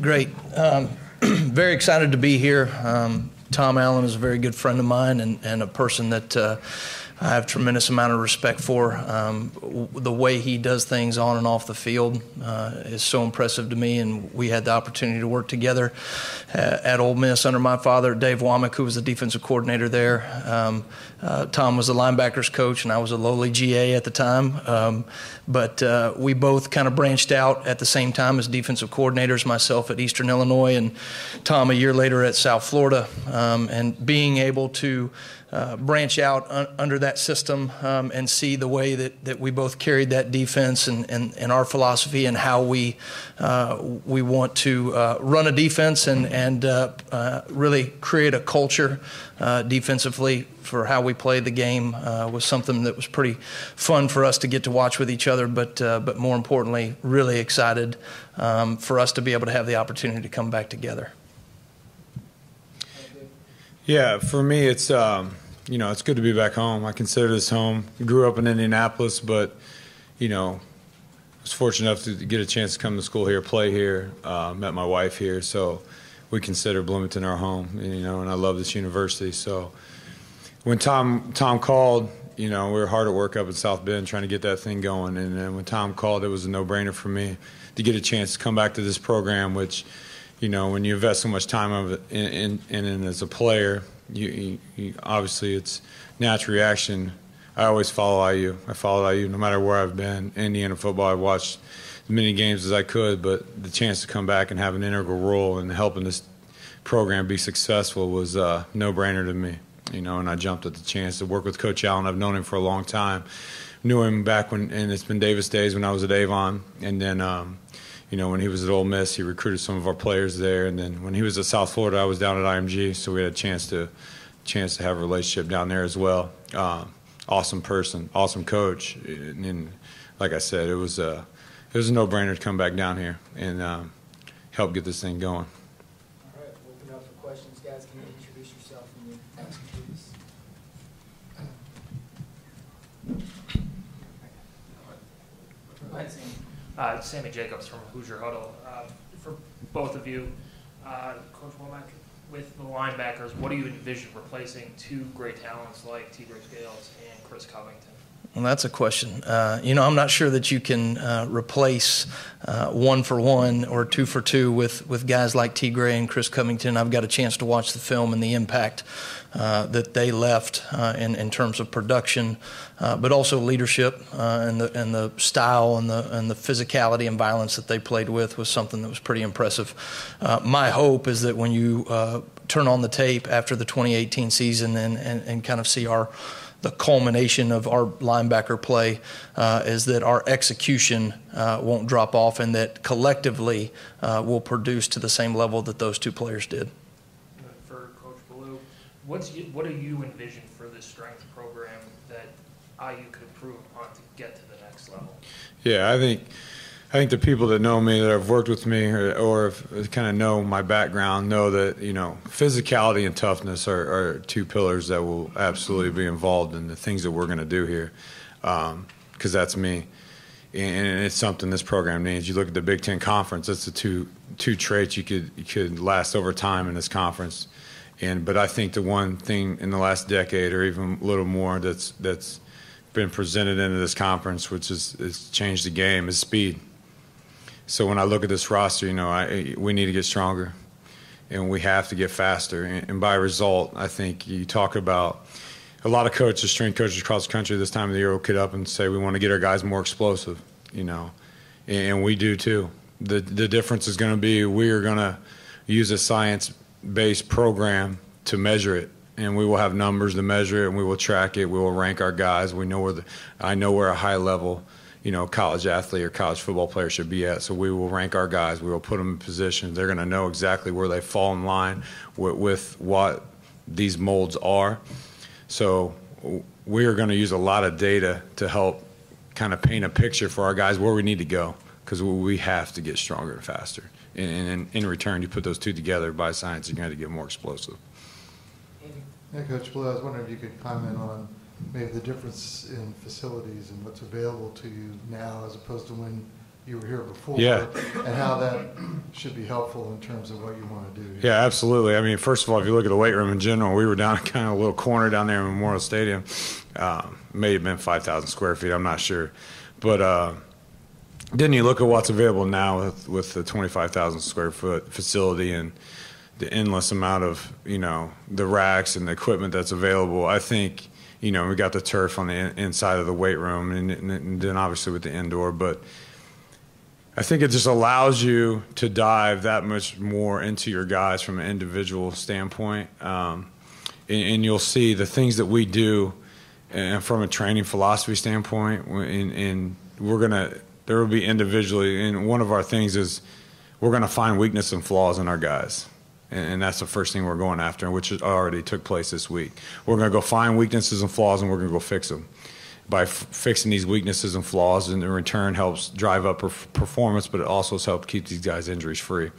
Great. Very excited to be here. Tom Allen is a very good friend of mine and a person that I have a tremendous amount of respect for. The way he does things on and off the field is so impressive to me, and we had the opportunity to work together at Ole Miss under my father, Dave Wommack, who was the defensive coordinator there. Tom was the linebackers coach, and I was a lowly GA at the time. But we both kind of branched out at the same time as defensive coordinators, myself at Eastern Illinois and Tom a year later at South Florida. And being able to branch out under that system and see the way that we both carried that defense and our philosophy and how we want to run a defense and really create a culture defensively for how we play the game was something that was pretty fun for us to get to watch with each other, but more importantly, really excited for us to be able to have the opportunity to come back together. Yeah, for me, it's it's good to be back home. I consider this home. Grew up in Indianapolis, but I was fortunate enough to get a chance to come to school here, play here. Met my wife here, so we consider Bloomington our home. And I love this university. So when Tom called, we were hard at work up in South Bend trying to get that thing going. And then when Tom called, it was a no-brainer for me to get a chance to come back to this program, which. When you invest so much time of it in as a player, you obviously it's natural reaction. I always follow IU. I followed IU no matter where I've been. Indiana football, I watched as many games as I could, but the chance to come back and have an integral role in helping this program be successful was a no-brainer to me. And I jumped at the chance to work with Coach Allen. I've known him for a long time. Knew him back and it's been Davis days when I was at Avon, and then. When he was at Ole Miss, he recruited some of our players there, and then when he was at South Florida, I was down at IMG, so we had a chance to have a relationship down there as well. Awesome person, awesome coach, and like I said, it was a no-brainer to come back down here and help get this thing going. All right, we'll open up for questions, guys. Can you introduce yourself and your ask, please? Sammy Jacobs from Hoosier Huddle. For both of you, Coach Wommack, with the linebackers, what do you envision replacing two great talents like Tigre Scales and Chris Covington? Well, that's a question. I'm not sure that you can replace 1 for 1 or 2 for 2 with guys like Tigre and Chris Covington. I've got a chance to watch the film and the impact that they left in terms of production, but also leadership and the style and the physicality and violence that they played with was something that was pretty impressive. My hope is that when you turn on the tape after the 2018 season and kind of see the culmination of our linebacker play is that our execution won't drop off and that collectively will produce to the same level that those two players did. For Coach Ballou, what do you envision for this strength program that IU could improve upon to get to the next level? Yeah, I think the people that know me, that have worked with me, or kind of know my background, know that physicality and toughness are two pillars that will absolutely be involved in the things that we're going to do here, because that's me, and it's something this program needs. You look at the Big Ten Conference; that's the two traits you could last over time in this conference, but I think the one thing in the last decade, or even a little more, that's been presented into this conference, which has changed the game, is speed. So when I look at this roster, we need to get stronger, and we have to get faster. And by result, I think you talk about a lot of coaches, strength coaches across the country this time of the year will get up and say we want to get our guys more explosive, and we do too. The difference is going to be we are going to use a science-based program to measure it, and we will have numbers to measure it, and we will track it. We will rank our guys. We know I know where a high level college athlete or college football player should be at. So we will rank our guys. We will put them in positions. They're going to know exactly where they fall in line with what these molds are. So we are going to use a lot of data to help kind of paint a picture for our guys where we need to go, because we have to get stronger and faster. And in return, you put those two together by science, you're going to get more explosive. Yeah, Coach Ballou, I was wondering if you could comment on maybe the difference in facilities and what's available to you now as opposed to when you were here before, yeah, and how that should be helpful in terms of what you want to do. Yeah, absolutely. I mean, first of all, if you look at the weight room in general, we were down kind of a little corner down there in Memorial Stadium. May have been 5,000 square feet, I'm not sure. But then you look at what's available now with the 25,000 square foot facility and the endless amount of, the racks and the equipment that's available. I think, we got the turf on the inside of the weight room and then obviously with the indoor. But I think it just allows you to dive that much more into your guys from an individual standpoint. And you'll see the things that we do and from a training philosophy standpoint, and there will be individually, and one of our things is we're going to find weakness and flaws in our guys. And that's the first thing we're going after, which already took place this week. We're going to go find weaknesses and flaws, and we're going to go fix them. By fixing these weaknesses and flaws, and in return helps drive up performance, but it also has helped keep these guys injuries free.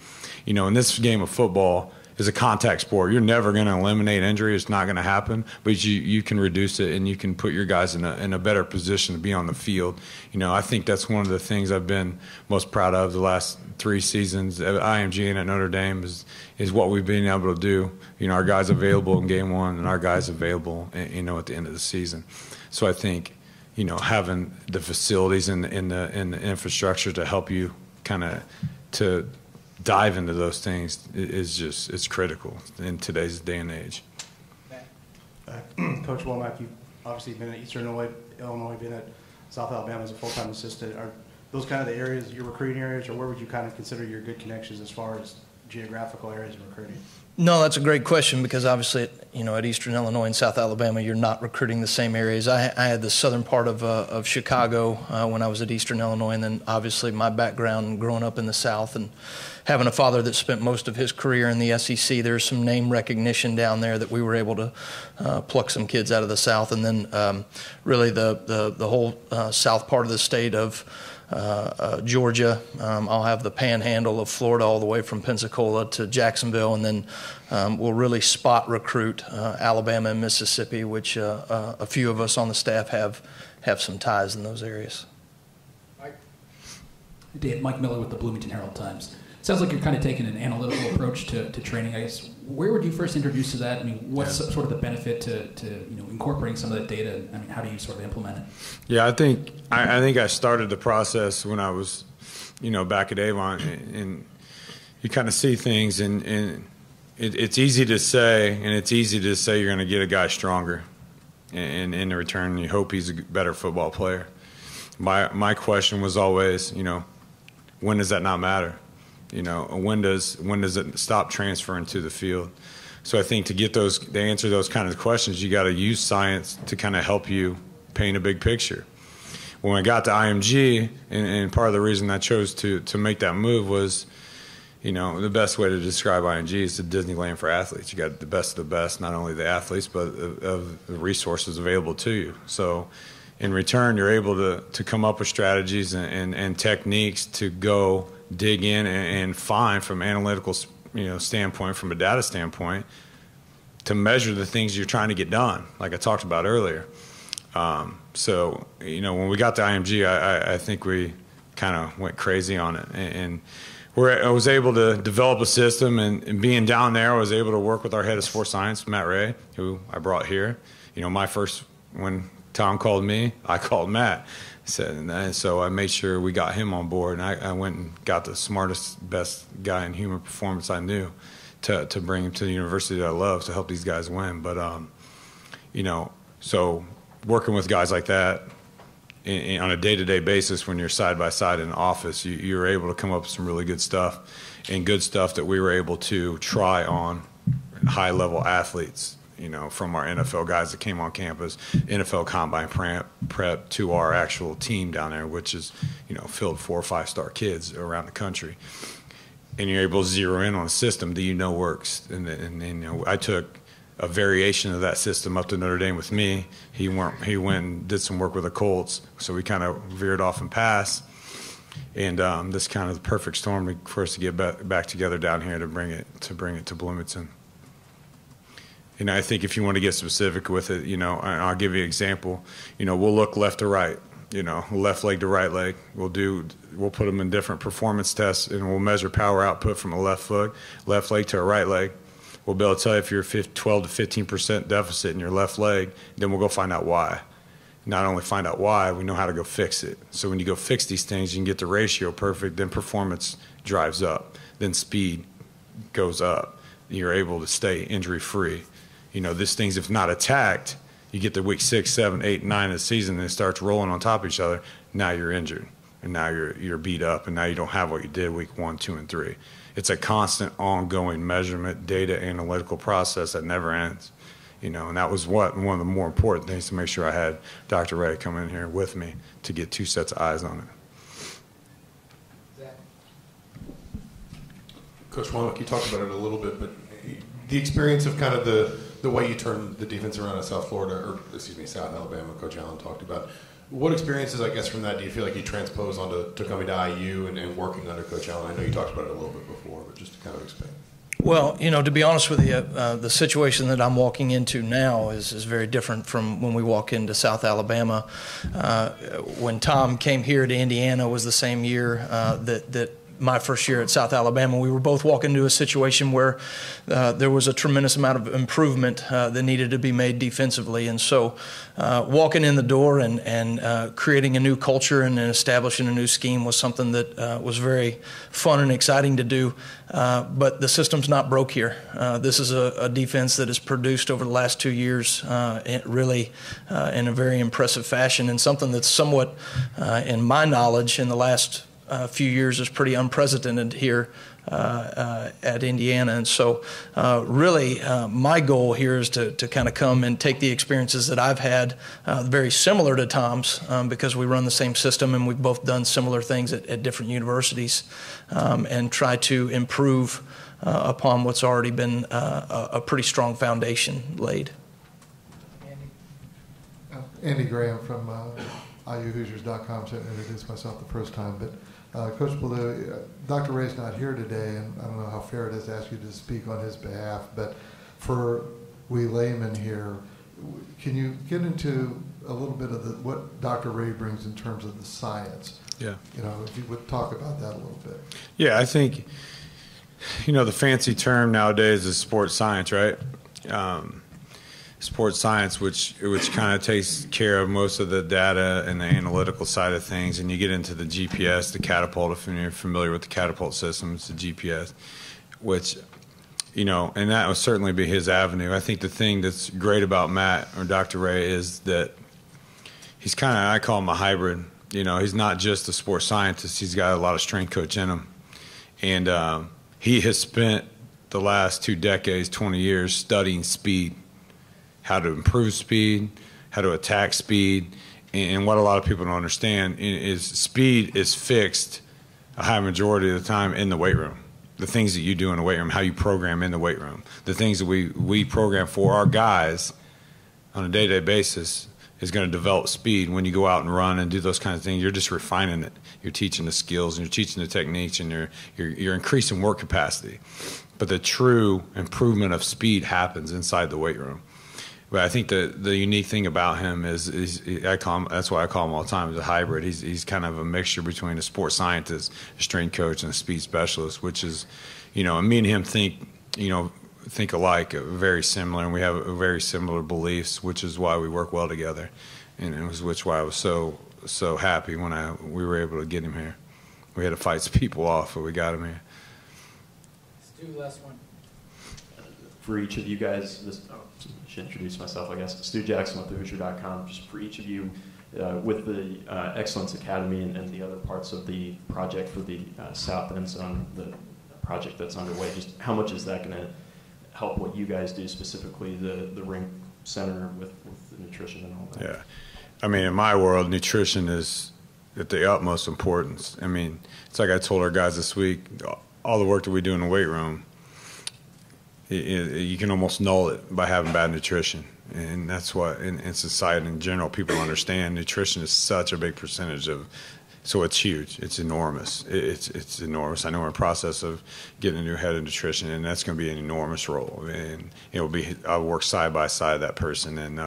In this game of football is a contact sport. You're never going to eliminate injury. It's not going to happen, but you can reduce it, and you can put your guys in a better position to be on the field. I think that's one of the things I've been most proud of the last 3 seasons at IMG and at Notre Dame is what we've been able to do. Our guys available in game 1 and our guys available, at the end of the season. So I think, having the facilities and the infrastructure to help you kind of to dive into those things it's critical in today's day and age. Coach Wommack, you've obviously been at Eastern Illinois, been at South Alabama as a full-time assistant. Are those kind of the areas, your recruiting areas, or where would you kind of consider your good connections as far as geographical areas of recruiting? No, that's a great question because obviously, at Eastern Illinois and South Alabama, you're not recruiting the same areas. I had the southern part of Chicago when I was at Eastern Illinois, and then obviously my background growing up in the South and having a father that spent most of his career in the SEC, there's some name recognition down there that we were able to pluck some kids out of the South, and then really the whole south part of the state of Georgia. I'll have the panhandle of Florida all the way from Pensacola to Jacksonville, and then we'll really spot recruit Alabama and Mississippi, which a few of us on the staff have some ties in those areas. Mike Miller with the Bloomington Herald-Times. Sounds like you're kind of taking an analytical approach to training. I guess where would you first introduce to that? I mean, what's sort of the benefit to incorporating some of that data? I mean, how do you sort of implement it? Yeah, I think I started the process when I was, back at Avon, and you kind of see things, and it's easy to say, you're going to get a guy stronger, and in return, you hope he's a better football player. My question was always, when does that not matter? When does it stop transferring to the field? So I think to answer those kind of questions, you got to use science to kind of help you paint a big picture. When I got to IMG, and part of the reason I chose to make that move was, the best way to describe IMG is the Disneyland for athletes. You got the best of the best, not only the athletes, but of the resources available to you. So in return, you're able to come up with strategies and techniques to go dig in and find from analytical standpoint, from a data standpoint, to measure the things you're trying to get done, like I talked about earlier. So when we got to IMG, I think we kind of went crazy on it, and I was able to develop a system, and being down there, I was able to work with our head of sports science, Matt Ray, who I brought here. When Tom called me, I called Matt. And so I made sure we got him on board, and I went and got the smartest, best guy in human performance I knew to bring him to the university that I love to help these guys win. But, so working with guys like that on a day-to-day basis when you're side by side in the office, you're able to come up with some really good stuff, and good stuff that we were able to try on high-level athletes. From our NFL guys that came on campus, NFL combine prep to our actual team down there, which is, filled 4 or 5-star kids around the country. And you're able to zero in on a system that works. And I took a variation of that system up to Notre Dame with me. He went and did some work with the Colts, so we kind of veered off and passed. And this kind of the perfect storm for us to get back together down here to bring it to Bloomington. I think if you want to get specific with it, and I'll give you an example, we'll look left to right left leg to right leg. We'll put them in different performance tests, and we'll measure power output from a left leg to a right leg. We'll be able to tell you if you're 12 to 15% deficit in your left leg, then we'll go find out why. Not only find out why, we know how to go fix it. So when you go fix these things, you can get the ratio perfect, then performance drives up, then speed goes up. You're able to stay injury-free. These things, if not attacked, you get to week 6, 7, 8, 9 of the season, and it starts rolling on top of each other. Now you're injured, and now you're beat up, and now you don't have what you did week 1, 2, and 3. It's a constant, ongoing measurement, data analytical process that never ends. And that was one of the more important things, to make sure I had Dr. Ray come in here with me to get 2 sets of eyes on it. Zach? Coach Wommack, you talked about it a little bit, but the experience of kind of the way you turned the defense around at South Alabama, Coach Allen talked about. What experiences, I guess, from that do you feel like you transpose onto coming to IU and working under Coach Allen? I know you talked about it a little bit before, but just to kind of expand. Well, to be honest with you, the situation that I'm walking into now is very different from when we walk into South Alabama. When Tom came here to Indiana was the same year that my first year at South Alabama. We were both walking into a situation where there was a tremendous amount of improvement that needed to be made defensively. And so walking in the door and creating a new culture and establishing a new scheme was something that was very fun and exciting to do. But the system's not broke here. This is a defense that has produced over the last 2 years really in a very impressive fashion, and something that's somewhat, in my knowledge, in the last few years is pretty unprecedented here at Indiana. And so really my goal here is to kind of come and take the experiences that I've had, very similar to Tom's, because we run the same system and we've both done similar things at different universities, and try to improve upon what's already been a pretty strong foundation laid. Andy Graham from IUHoosiers.com, to introduce myself the first time, but Coach Ballou, Dr. Ray's not here today, and I don't know how fair it is to ask you to speak on his behalf, but for we laymen here, can you get into a little bit of what Dr. Ray brings in terms of the science? Yeah. If you would talk about that a little bit. Yeah, I think, the fancy term nowadays is sports science, right? Sports science, which kind of takes care of most of the data and the analytical side of things, and you get into the GPS, the catapult. If you're familiar with the catapult system, it's the GPS, which, and that would certainly be his avenue. I think the thing that's great about Matt or Dr. Ray is that he's kind of, I call him a hybrid. He's not just a sports scientist. He's got a lot of strength coach in him, and he has spent the last 2 decades, 20 years studying speed. How to improve speed, how to attack speed, and what a lot of people don't understand is speed is fixed a high majority of the time in the weight room. The things that you do in the weight room, how you program in the weight room, the things that we program for our guys on a day-to-day basis is going to develop speed. When you go out and run and do those kinds of things, you're just refining it. You're teaching the skills and you're teaching the techniques and you're increasing work capacity. But the true improvement of speed happens inside the weight room. But I think the unique thing about him is that's why I call him all the time, is a hybrid. He's kind of a mixture between a sports scientist, a strength coach, and a speed specialist, which is, and me and him think alike, very similar, and we have very similar beliefs, which is why we work well together, and it was why I was so happy when we were able to get him here. We had to fight some people off, but we got him here. Stu, last one. For each of you guys, I should introduce myself, I guess. Stu Jackson with Hoosier.com. Just for each of you, with the Excellence Academy and the other parts of the project for the South End Zone, the project that's underway, just how much is that going to help what you guys do, specifically the rink center with the nutrition and all that? Yeah. I mean, in my world, nutrition is at the utmost importance. I mean, it's like I told our guys this week, all the work that we do in the weight room, you can almost null it by having bad nutrition. And that's what, in society in general, people understand nutrition is such a big percentage of, so it's huge. It's enormous. It's enormous. I know we're in the process of getting a new head of nutrition, and that's going to be an enormous role. And I'll work side by side that person. And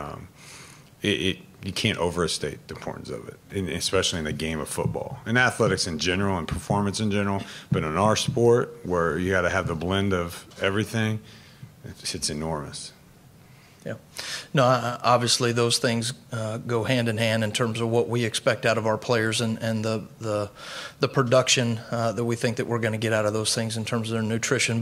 you can't overstate the importance of it, especially in the game of football and athletics in general and performance in general. But in our sport, where you got to have the blend of everything, it's enormous. Yeah. No, obviously those things go hand in hand in terms of what we expect out of our players and the production that we think that we're going to get out of those things in terms of their nutrition.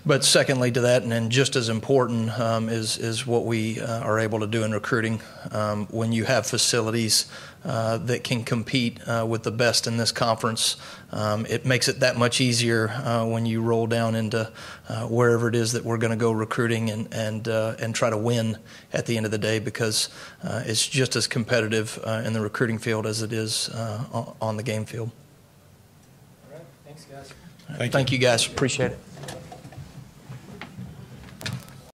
But secondly to that, and just as important, is what we are able to do in recruiting. When you have facilities that can compete with the best in this conference, it makes it that much easier when you roll down into wherever it is that we're going to go recruiting and try to win at the end of the day, because it's just as competitive in the recruiting field as it is on the game field. All right, thanks, guys. Thank you guys. Appreciate it.